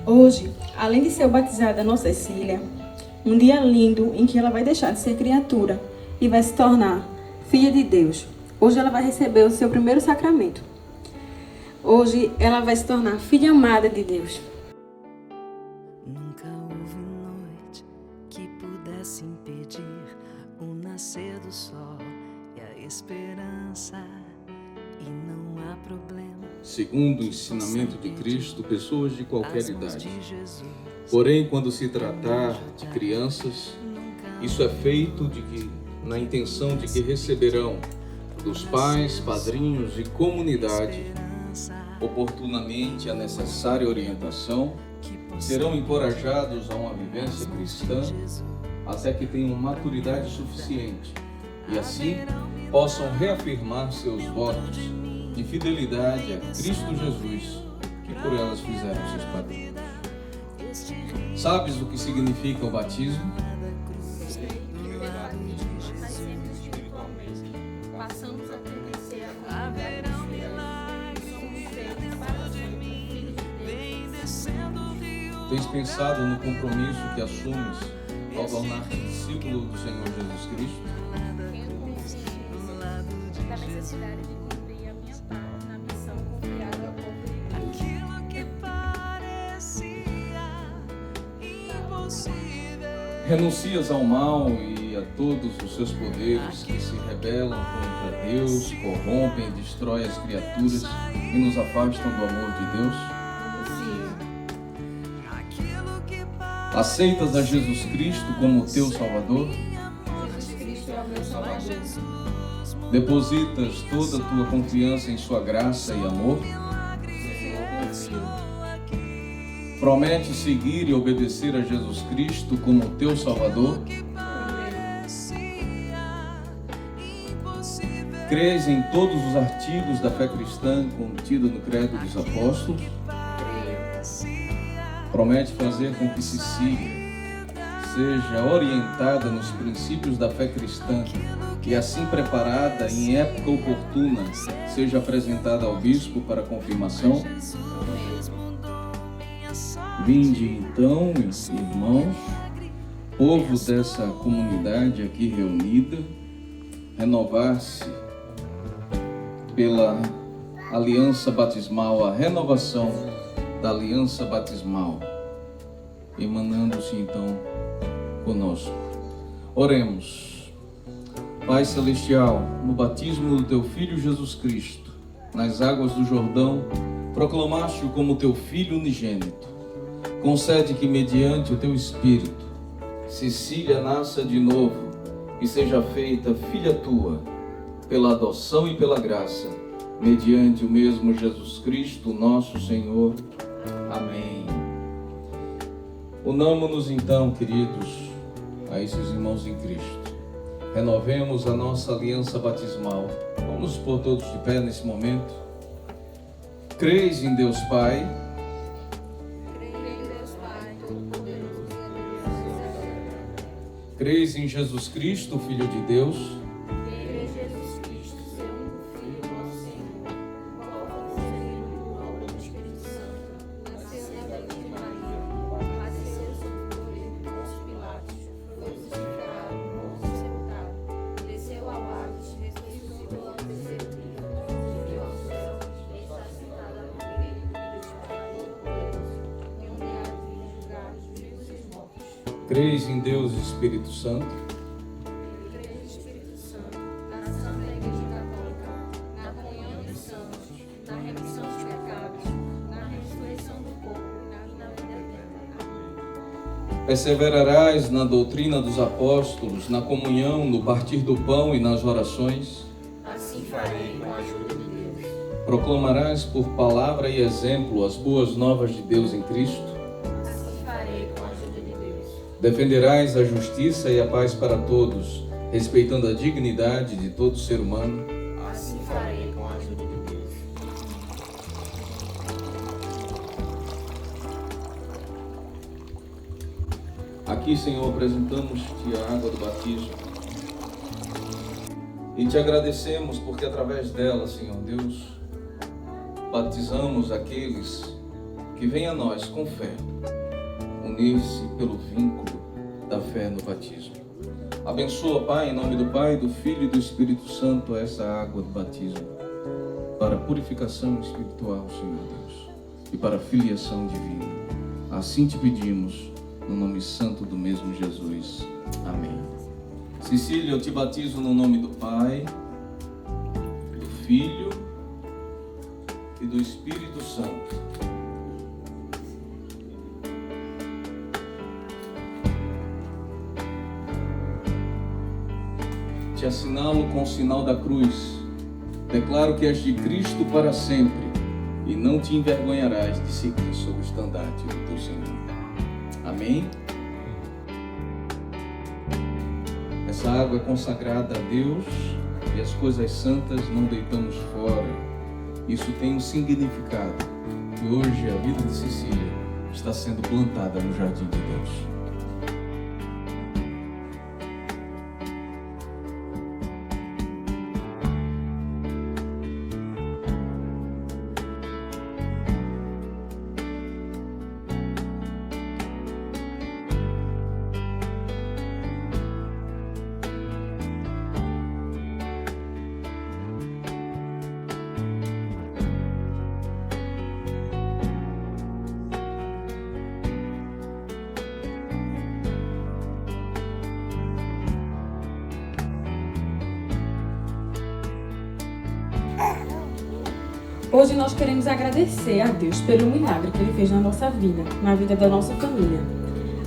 Hoje, além de ser batizada nossa Cecília, um dia lindo em que ela vai deixar de ser criatura e vai se tornar filha de Deus. Hoje ela vai receber o seu primeiro sacramento. Hoje ela vai se tornar filha amada de Deus. Nunca houve noite que pudesse impedir o nascer do sol e a esperança, e não há problema. Segundo o ensinamento de Cristo, pessoas de qualquer idade. Porém, quando se tratar de crianças, isso é feito na intenção de que receberão dos pais, padrinhos e comunidade oportunamente a necessária orientação, serão encorajados a uma vivência cristã até que tenham maturidade suficiente e assim possam reafirmar seus votos de fidelidade a Cristo Jesus, que por elas fizeram seus padrinhos. Sabes o que significa o batismo? Passamos a pertencer a Tens pensado no compromisso que assumes ao tornar-te discípulo do Senhor Jesus Cristo? Tenho consciência da necessidade de cumprir a minha parte na missão confiada ao povo de Deus. Aquilo que parecia impossível. Renuncias ao mal e a todos os seus poderes que se rebelam contra Deus, corrompem, destroem as criaturas e nos afastam do amor de Deus? Aceitas a Jesus Cristo como teu Salvador? Jesus Cristo é o meu Salvador. Depositas toda a tua confiança em sua graça e amor? Promete seguir e obedecer a Jesus Cristo como teu Salvador? Crês em todos os artigos da fé cristã contida no Credo dos Apóstolos? Promete fazer com que Cecília seja orientada nos princípios da fé cristã e assim preparada em época oportuna seja apresentada ao bispo para confirmação? Vinde então, irmãos, povo dessa comunidade aqui reunida, renovar-se pela aliança batismal, a renovação da aliança batismal, emanando-se então conosco. Oremos. Pai Celestial, no batismo do Teu Filho Jesus Cristo, nas águas do Jordão, proclamaste-o como Teu Filho unigênito. Concede que, mediante o Teu Espírito, Cecília nasça de novo e seja feita filha Tua, pela adoção e pela graça, mediante o mesmo Jesus Cristo, nosso Senhor. Amém. Unamo-nos então, queridos, a esses irmãos em Cristo. Renovemos a nossa aliança batismal. Vamos pôr todos de pé nesse momento. Creis em Deus Pai? Creis em Jesus Cristo, Filho de Deus? Creis em Deus Espírito Santo? Creio no Espírito Santo, na Santa Igreja Católica, na comunhão dos santos, na remissão dos pecados, na ressurreição do corpo e na vida eterna. Perseverarás na doutrina dos apóstolos, na comunhão, no partir do pão e nas orações? Assim farei com a ajuda de Deus. Proclamarás por palavra e exemplo as boas novas de Deus em Cristo? Assim farei com a ajuda de Deus. Defenderás a justiça e a paz para todos, respeitando a dignidade de todo ser humano? Assim farei com a ajuda de Deus. Aqui, Senhor, apresentamos-te a água do batismo e te agradecemos porque através dela, Senhor Deus, batizamos aqueles que venha a nós com fé unir-se pelo vínculo da fé no batismo. Abençoa, Pai, em nome do Pai, do Filho e do Espírito Santo, essa água do batismo para purificação espiritual, Senhor Deus, e para filiação divina. Assim te pedimos, no nome santo do mesmo Jesus. Amém. Cecília, eu te batizo no nome do Pai, do Filho e do Espírito Santo. Te assinalo com o sinal da cruz. Declaro que és de Cristo para sempre e não te envergonharás de seguir sob o estandarte do teu Senhor. Amém? Essa água é consagrada a Deus e as coisas santas não deitamos fora. Isso tem um significado, que hoje a vida de Cecília está sendo plantada no jardim de Deus. Hoje nós queremos agradecer a Deus pelo milagre que Ele fez na nossa vida, na vida da nossa família.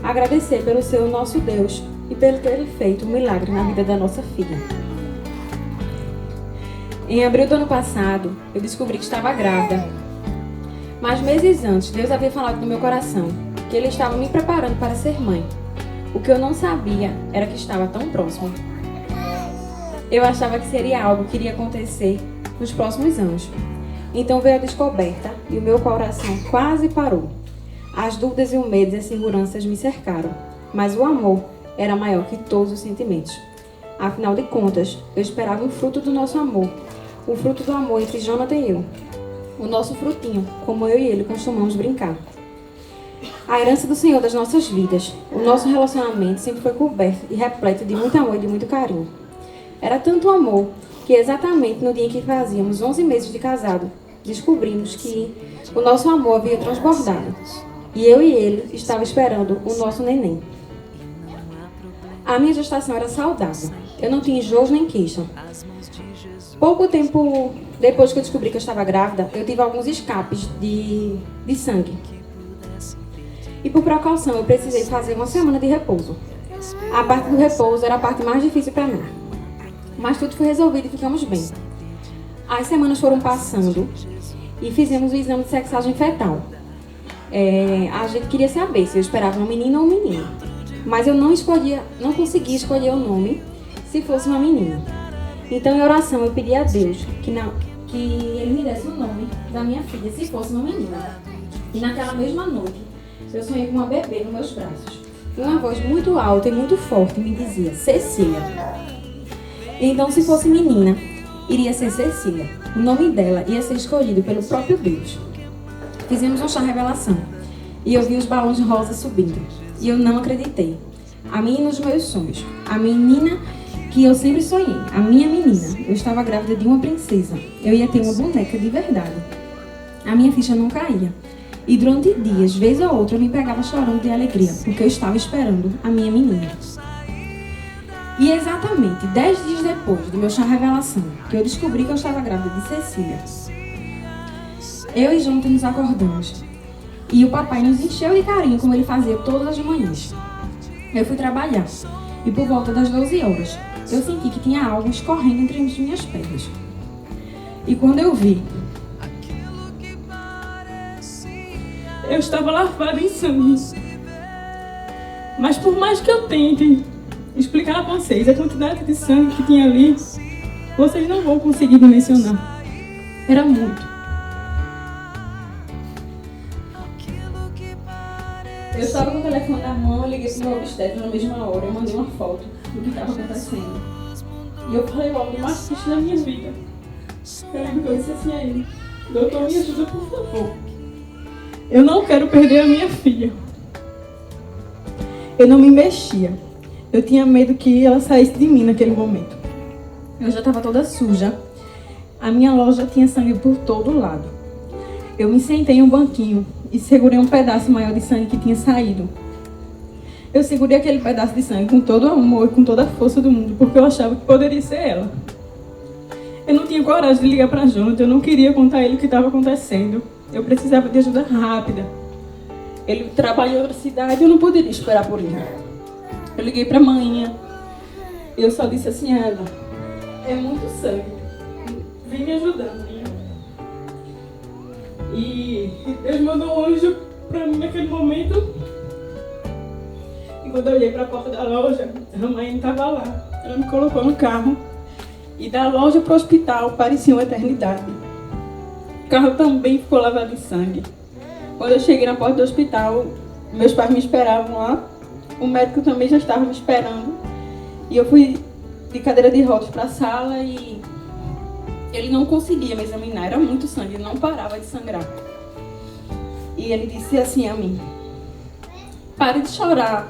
Agradecer pelo ser o nosso Deus e pelo ter feito um milagre na vida da nossa filha. Em abril do ano passado, eu descobri que estava grávida. Mas meses antes, Deus havia falado no meu coração que Ele estava me preparando para ser mãe. O que eu não sabia era que estava tão próximo. Eu achava que seria algo que iria acontecer nos próximos anos. Então veio a descoberta e o meu coração quase parou. As dúvidas e o medo e as inseguranças me cercaram, mas o amor era maior que todos os sentimentos. Afinal de contas, eu esperava um fruto do nosso amor, o fruto do amor entre Jonathan e eu. O nosso frutinho, como eu e ele costumamos brincar. A herança do Senhor das nossas vidas, o nosso relacionamento sempre foi coberto e repleto de muito amor e de muito carinho. Era tanto amor que exatamente no dia em que fazíamos 11 meses de casado, descobrimos que o nosso amor havia transbordado e eu e ele estava esperando o nosso neném. A minha gestação era saudável, eu não tinha enjoo nem queixa. Pouco tempo depois que eu descobri que eu estava grávida, eu tive alguns escapes de sangue. E por precaução eu precisei fazer uma semana de repouso. A parte do repouso era a parte mais difícil para mim. Mas tudo foi resolvido e ficamos bem. As semanas foram passando e fizemos o exame de sexagem fetal. A gente queria saber se eu esperava uma menina ou um menino. Mas eu não conseguia escolher o nome se fosse uma menina. Então, em oração, eu pedi a Deus que Ele me desse o nome da minha filha se fosse uma menina. E naquela mesma noite, eu sonhei com uma bebê nos meus braços. E uma voz muito alta e muito forte me dizia, Cecília. Então, se fosse menina, iria ser Cecília. O nome dela ia ser escolhido pelo próprio Deus. Fizemos um chá revelação e eu vi os balões rosa subindo. E eu não acreditei. A menina dos meus sonhos, a menina que eu sempre sonhei, a minha menina. Eu estava grávida de uma princesa. Eu ia ter uma boneca de verdade. A minha ficha não caía. E durante dias, vez ou outra, eu me pegava chorando de alegria, porque eu estava esperando a minha menina. E exatamente 10 dias depois do meu chá revelação, que eu descobri que eu estava grávida de Cecília, eu e Jonathan nos acordamos. E o papai nos encheu de carinho, como ele fazia todas as manhãs. Eu fui trabalhar. E por volta das 12 horas, eu senti que tinha algo escorrendo entre as minhas pernas. E quando eu vi, eu estava lavada em sangue. Mas por mais que eu tente explicar a vocês a quantidade de sangue que tinha ali, vocês não vão conseguir dimensionar. Era muito. Eu estava com o telefone na mão, eu liguei para o meu obstetra na mesma hora, eu mandei uma foto do que estava acontecendo. E eu falei logo, o mais triste da minha vida. Eu lembro que eu disse assim a ele, doutor, me ajuda por favor. Eu não quero perder a minha filha. Eu não me mexia. Eu tinha medo que ela saísse de mim naquele momento. Eu já estava toda suja. A minha loja tinha sangue por todo lado. Eu me sentei em um banquinho e segurei um pedaço maior de sangue que tinha saído. Eu segurei aquele pedaço de sangue com todo o amor e com toda a força do mundo, porque eu achava que poderia ser ela. Eu não tinha coragem de ligar para Jonathan, eu não queria contar a ele o que estava acontecendo. Eu precisava de ajuda rápida. Ele trabalha em outra cidade e eu não poderia esperar por ele. Eu liguei para a mãe. Eu só disse assim a ela: é muito sangue. Vem me ajudar, mãe. E Deus mandou um anjo para mim naquele momento. E quando eu olhei para a porta da loja, a mãe estava lá. Ela me colocou no carro. E da loja para o hospital parecia uma eternidade. O carro também ficou lavado de sangue. Quando eu cheguei na porta do hospital, meus pais me esperavam lá. O médico também já estava me esperando. E eu fui de cadeira de rodas para a sala e ele não conseguia me examinar. Era muito sangue, ele não parava de sangrar. E ele disse assim a mim: pare de chorar.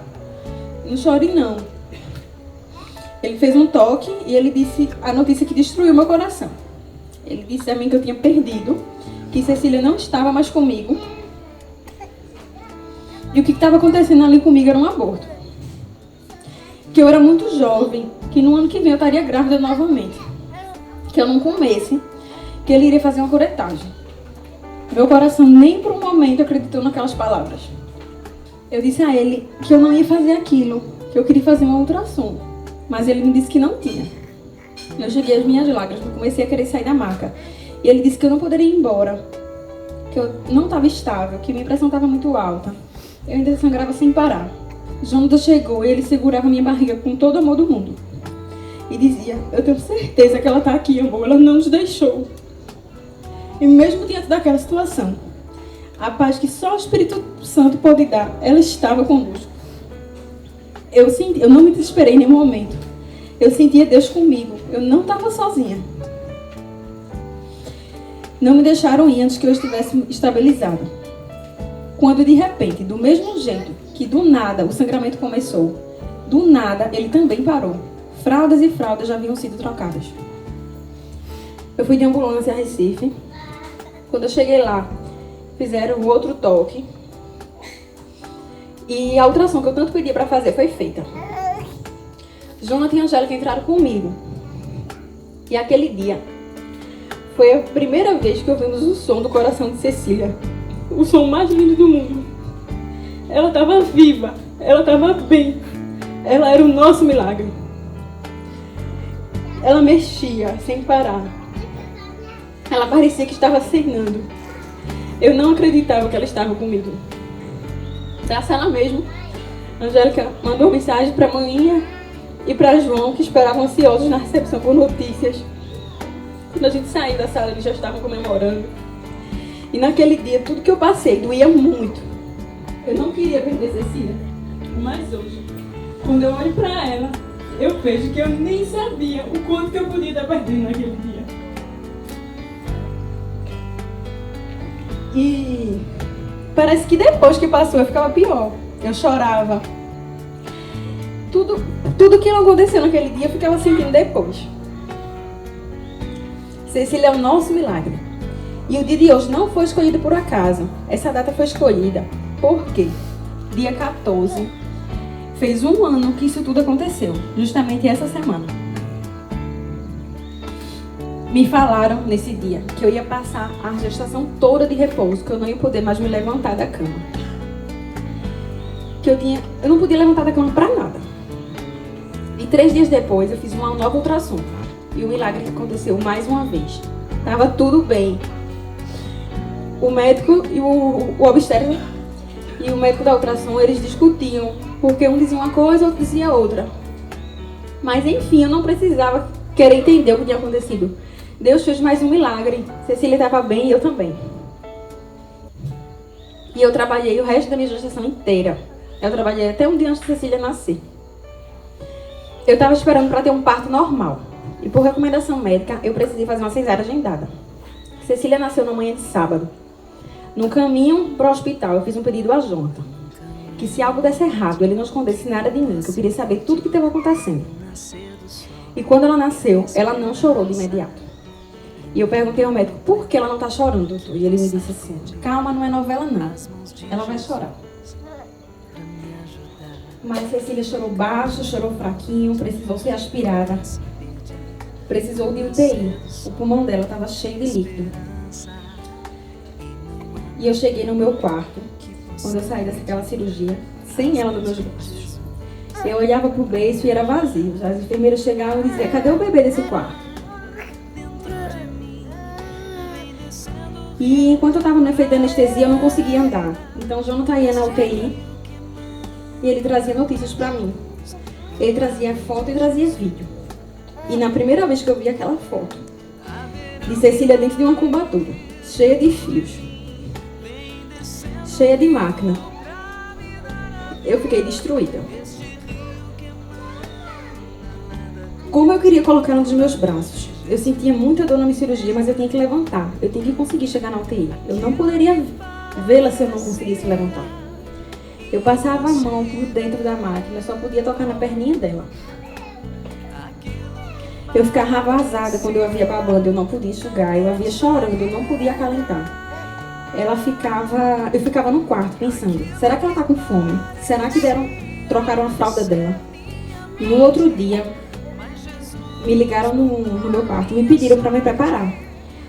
Não chore não. Ele fez um toque e ele disse a notícia que destruiu meu coração. Ele disse a mim que eu tinha perdido, que Cecília não estava mais comigo. E o que estava acontecendo ali comigo era um aborto. Que eu era muito jovem, que no ano que vem eu estaria grávida novamente. Que eu não comesse, que ele iria fazer uma curetagem. Meu coração nem por um momento acreditou naquelas palavras. Eu disse a ele que eu não ia fazer aquilo, que eu queria fazer uma ultrassom. Mas ele me disse que não tinha. Eu cheguei às minhas lágrimas, eu comecei a querer sair da maca. E ele disse que eu não poderia ir embora, que eu não estava estável, que minha pressão estava muito alta. Eu ainda sangrava sem parar. Jonathan chegou e ele segurava minha barriga com todo o amor do mundo. E dizia: eu tenho certeza que ela está aqui, amor, ela não nos deixou. E mesmo diante daquela situação, a paz que só o Espírito Santo pode dar, ela estava conosco. Eu não me desesperei em nenhum momento. Eu sentia Deus comigo. Eu não estava sozinha. Não me deixaram ir antes que eu estivesse estabilizado. Quando de repente, do mesmo jeito que do nada o sangramento começou, do nada ele também parou. Fraldas e fraldas já haviam sido trocadas. Eu fui de ambulância a Recife. Quando eu cheguei lá, fizeram o outro toque. E a ultrassom que eu tanto pedia para fazer foi feita. Jonathan e Angélica entraram comigo. E aquele dia foi a primeira vez que ouvimos o som do coração de Cecília. O som mais lindo do mundo. Ela estava viva. Ela estava bem. Ela era o nosso milagre. Ela mexia sem parar. Ela parecia que estava cenando. Eu não acreditava que ela estava comigo. Da sala mesmo, a Angélica mandou mensagem para a maninha e para João, que esperavam ansiosos na recepção por notícias. Quando a gente saiu da sala, eles já estavam comemorando. E naquele dia, tudo que eu passei doía muito. Eu não queria perder Cecília. Mas hoje, quando eu olho para ela, eu vejo que eu nem sabia o quanto que eu podia estar perdendo naquele dia. E parece que depois que passou eu ficava pior. Eu chorava. Tudo que aconteceu naquele dia eu ficava sentindo depois. Cecília é o nosso milagre. E o dia de hoje não foi escolhido por acaso. Essa data foi escolhida porque dia 14 fez um ano que isso tudo aconteceu. Justamente essa semana. Me falaram nesse dia que eu ia passar a gestação toda de repouso, que eu não ia poder mais me levantar da cama. Eu não podia levantar da cama pra nada. E 3 dias depois eu fiz uma nova ultrassom. E o milagre aconteceu mais uma vez. Tava tudo bem. O médico e o obstetra e o médico da ultrassom, eles discutiam, porque um dizia uma coisa, outro dizia outra. Mas enfim, eu não precisava querer entender o que tinha acontecido. Deus fez mais um milagre. Cecília estava bem e eu também. E eu trabalhei o resto da minha gestação inteira. Eu trabalhei até um dia antes de Cecília nascer. Eu estava esperando para ter um parto normal. E por recomendação médica, eu precisei fazer uma cesárea agendada. Cecília nasceu na manhã de sábado. No caminho para o hospital, eu fiz um pedido a Jonathan, que se algo desse errado, ele não escondesse nada de mim, que eu queria saber tudo o que estava acontecendo. E quando ela nasceu, ela não chorou de imediato. E eu perguntei ao médico, por que ela não está chorando, doutor? E ele me disse assim, calma, não é novela não, ela vai chorar. Mas Cecília chorou baixo, chorou fraquinho, precisou ser aspirada. Precisou de UTI. O pulmão dela estava cheio de líquido. E eu cheguei no meu quarto, quando eu saí daquela cirurgia, sem ela nos meus braços. Eu olhava pro berço e era vazio. As enfermeiras chegavam e diziam, cadê o bebê desse quarto? E enquanto eu estava no efeito de anestesia, eu não conseguia andar. Então o Jonathan ia na UTI e ele trazia notícias para mim. Ele trazia foto e trazia vídeo. E na primeira vez que eu vi aquela foto de Cecília dentro de uma incubadora, cheia de fios, cheia de máquina, eu fiquei destruída. Como eu queria colocar ela nos meus braços, eu sentia muita dor na minha cirurgia, mas eu tinha que levantar, eu tinha que conseguir chegar na UTI. Eu não poderia vê-la se eu não conseguisse levantar. Eu passava a mão por dentro da máquina, eu só podia tocar na perninha dela. Eu ficava vazada quando eu a via babando, eu não podia enxugar, eu a via chorando, eu não podia acalentar. Eu ficava no quarto pensando, será que ela tá com fome? Será que trocaram a fralda dela? E no outro dia, me ligaram no meu quarto, me pediram para me preparar,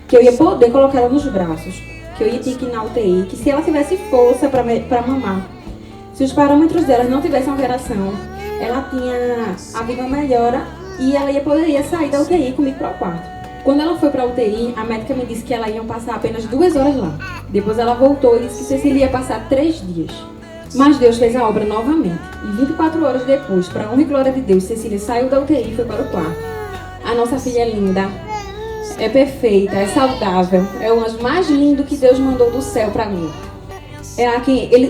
que eu ia poder colocar ela nos braços, que eu ia ter que ir na UTI, que se ela tivesse força para mamar, se os parâmetros dela não tivessem alteração, ela tinha a vida melhora e ela poderia sair da UTI comigo para o quarto. Quando ela foi para a UTI, a médica me disse que ela ia passar apenas 2 horas lá. Depois ela voltou e disse que Cecília ia passar 3 dias. Mas Deus fez a obra novamente. E 24 horas depois, para a honra e glória de Deus, Cecília saiu da UTI e foi para o quarto. A nossa filha é linda, é perfeita, é saudável, é o anjo mais lindo que Deus mandou do céu para mim.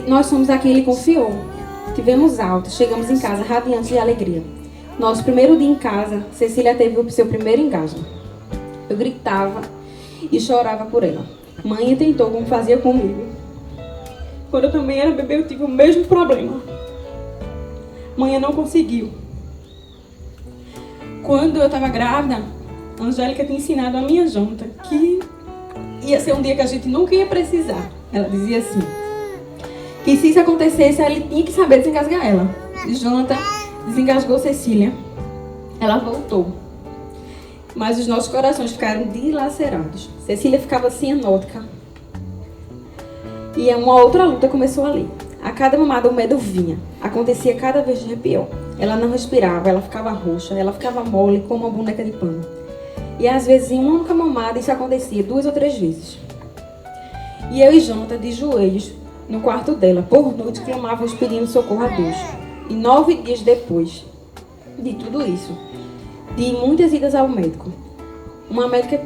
Nós somos a quem Ele confiou. Tivemos alta, chegamos em casa radiantes de alegria. Nosso primeiro dia em casa, Cecília teve o seu primeiro engasgo. Eu gritava e chorava por ela. Mãe tentou como fazia comigo. Quando eu também era bebê, eu tive o mesmo problema. Mãe não conseguiu. Quando eu estava grávida, a Angélica tinha ensinado a minha Jonathan que ia ser um dia que a gente nunca ia precisar. Ela dizia assim, que se isso acontecesse, ele tinha que saber desengasgar ela. E Jonathan desengasgou Cecília. Ela voltou. Mas os nossos corações ficaram dilacerados. Cecília ficava cianótica. E uma outra luta começou ali. A cada mamada o medo vinha. Acontecia cada vez pior. Ela não respirava, ela ficava roxa, ela ficava mole como uma boneca de pano. E às vezes em uma única mamada isso acontecia 2 ou 3 vezes. E eu e Jonathan de joelhos no quarto dela, por noite, clamávamos pedindo socorro a Deus. E 9 dias depois de tudo isso, de muitas idas ao médico, uma médica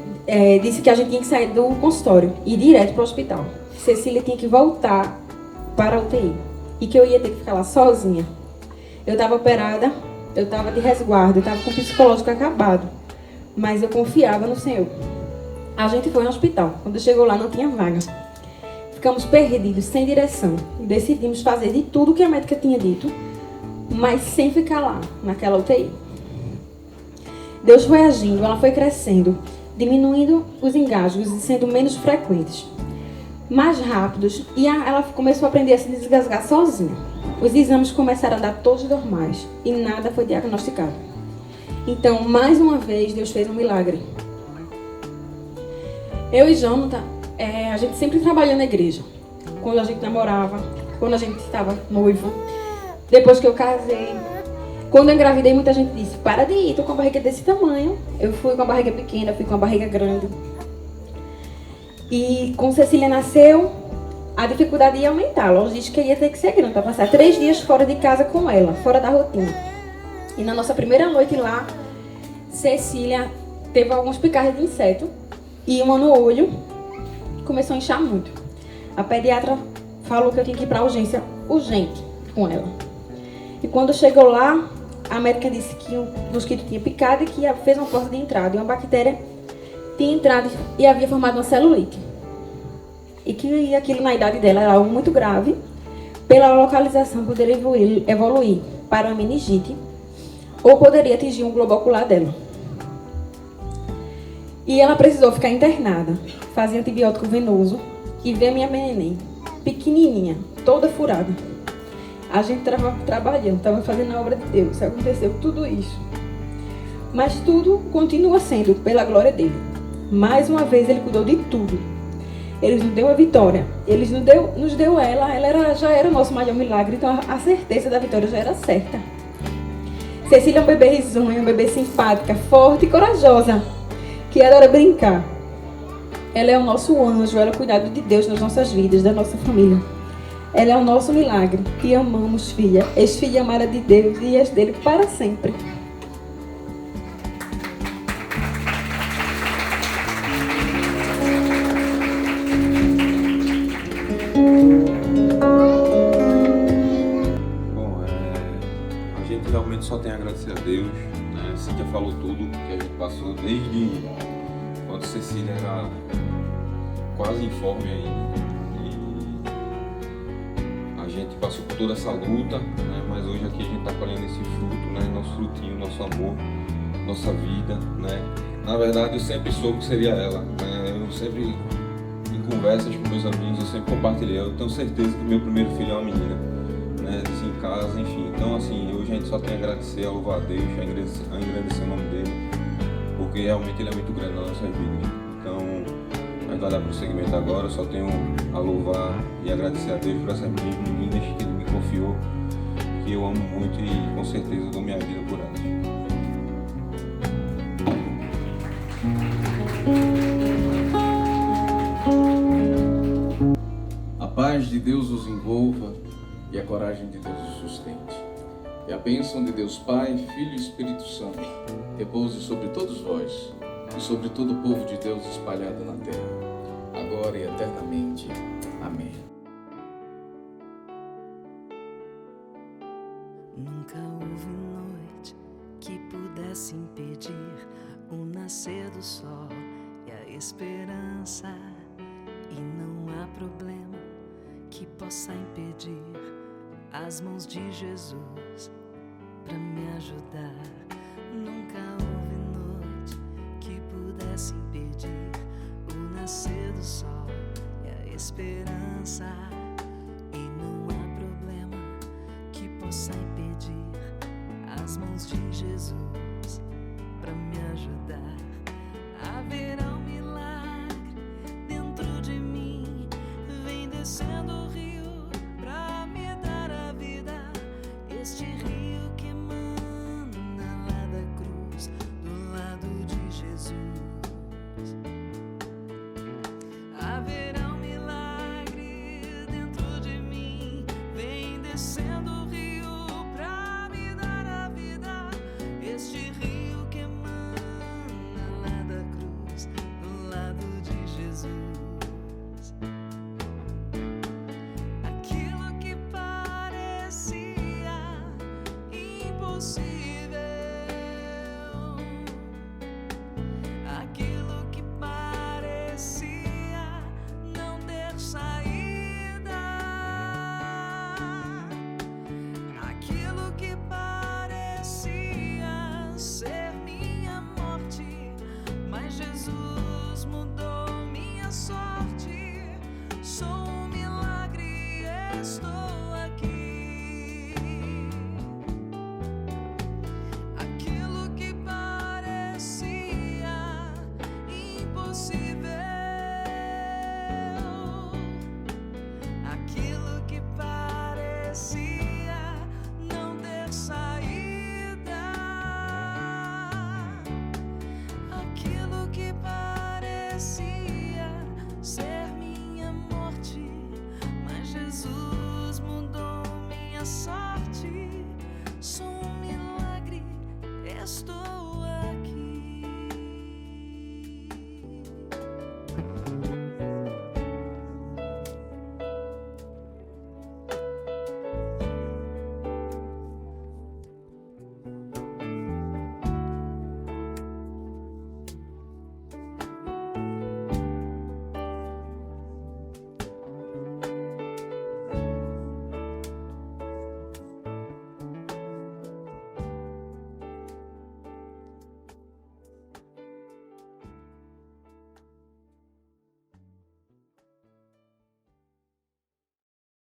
disse que a gente tinha que sair do consultório e ir direto para o hospital. Cecília tinha que voltar para a UTI e que eu ia ter que ficar lá sozinha. Eu estava operada, eu estava de resguardo, eu estava com o psicológico acabado, mas eu confiava no Senhor. A gente foi no hospital. Quando chegou lá não tinha vaga. Ficamos perdidos, sem direção, e decidimos fazer de tudo que a médica tinha dito, mas sem ficar lá, naquela UTI. Deus foi agindo, ela foi crescendo, diminuindo os engasgos e sendo menos frequentes, mais rápidos, e ela começou a aprender a se desgasgar sozinha. Os exames começaram a dar todos normais e nada foi diagnosticado. Então, mais uma vez, Deus fez um milagre. Eu e Jonathan, a gente sempre trabalhou na igreja. Quando a gente namorava, quando a gente estava noivo, depois que eu casei. Quando eu engravidei, muita gente disse, para de ir, tô com a barriga desse tamanho. Eu fui com a barriga pequena, fui com a barriga grande. E quando Cecília nasceu, a dificuldade ia aumentar. A logística ia ter que ser grande, para passar 3 dias fora de casa com ela, fora da rotina. E na nossa primeira noite lá, Cecília teve alguns picadas de inseto e uma no olho, começou a inchar muito. A pediatra falou que eu tinha que ir para a urgência urgente com ela. E quando chegou lá, a médica disse que o mosquito tinha picado e que fez uma porta de entrada. E uma bactéria tinha entrado e havia formado uma celulite. e que aquilo na idade dela era algo muito grave. Pela localização poderia evoluir para uma meningite ou poderia atingir um globo ocular dela. E ela precisou ficar internada, fazer antibiótico venoso e ver a minha neném, pequenininha, toda furada. A gente estava trabalhando, estava fazendo a obra de Deus, aconteceu tudo isso. Mas tudo continua sendo pela glória dele. Mais uma vez ele cuidou de tudo. Ele nos deu a vitória, ele nos deu ela já era o nosso maior milagre, então a certeza da vitória já era certa. Cecília é um bebê risonha, um bebê simpática, forte e corajosa, que adora brincar. Ela é o nosso anjo, ela é o cuidado de Deus nas nossas vidas, da nossa família. Ela é o nosso milagre. Te amamos, filha. És filha amada de Deus e és dele para sempre. Bom, a gente realmente só tem a agradecer a Deus, né? Cíntia falou tudo que a gente passou desde quando Cecília era quase informe ainda. E a gente passou por toda essa luta, né? Mas hoje aqui a gente está colhendo esse fruto, né? Nosso frutinho, nosso amor, nossa vida, né? Na verdade eu sempre soube que seria ela, né? Eu sempre, em conversas com meus amigos, eu sempre compartilhei. Eu tenho certeza que meu primeiro filho é uma menina, né? Assim, em casa, enfim. Então assim, hoje a gente só tem a agradecer, a louvar a Deus, a engrandecer o nome dele, porque realmente ele é muito grande nas nossas vidas. Então, a gente vai dar prosseguimento agora. Eu só tenho a louvar e agradecer a Deus por essas meninas que ele me confiou, que eu amo muito e com certeza eu dou minha vida por elas. A paz de Deus os envolva e a coragem de Deus os sustente. E a bênção de Deus Pai, Filho e Espírito Santo repouse sobre todos vós e sobre todo o povo de Deus espalhado na terra, agora e eternamente. Amém. Nunca houve noite que pudesse impedir o nascer do sol e a esperança. E não há problema que possa impedir as mãos de Jesus para me ajudar. Nunca houve noite que pudesse impedir o nascer do sol e a esperança. E não há problema que possa impedir as mãos de Jesus para me ajudar. Haverá um milagre dentro de mim, vem descendo o rio pra me dar a vida. Este rio que emana lá da cruz, do lado de Jesus. Haverá um milagre dentro de mim, vem descendo o rio pra me dar a vida. Este rio que emana lá da cruz, do lado de Jesus. Aquilo que parecia impossível, aquilo que parecia não ter saída, aquilo que parecia ser minha morte, mas Jesus mudou minha sorte. Sou um milagre, estou aqui. Aquilo que parecia impossível, aquilo que parecia não ter saída, aquilo que parecia ser minha morte, mas Jesus mudou minha sorte. Sou um milagre, estou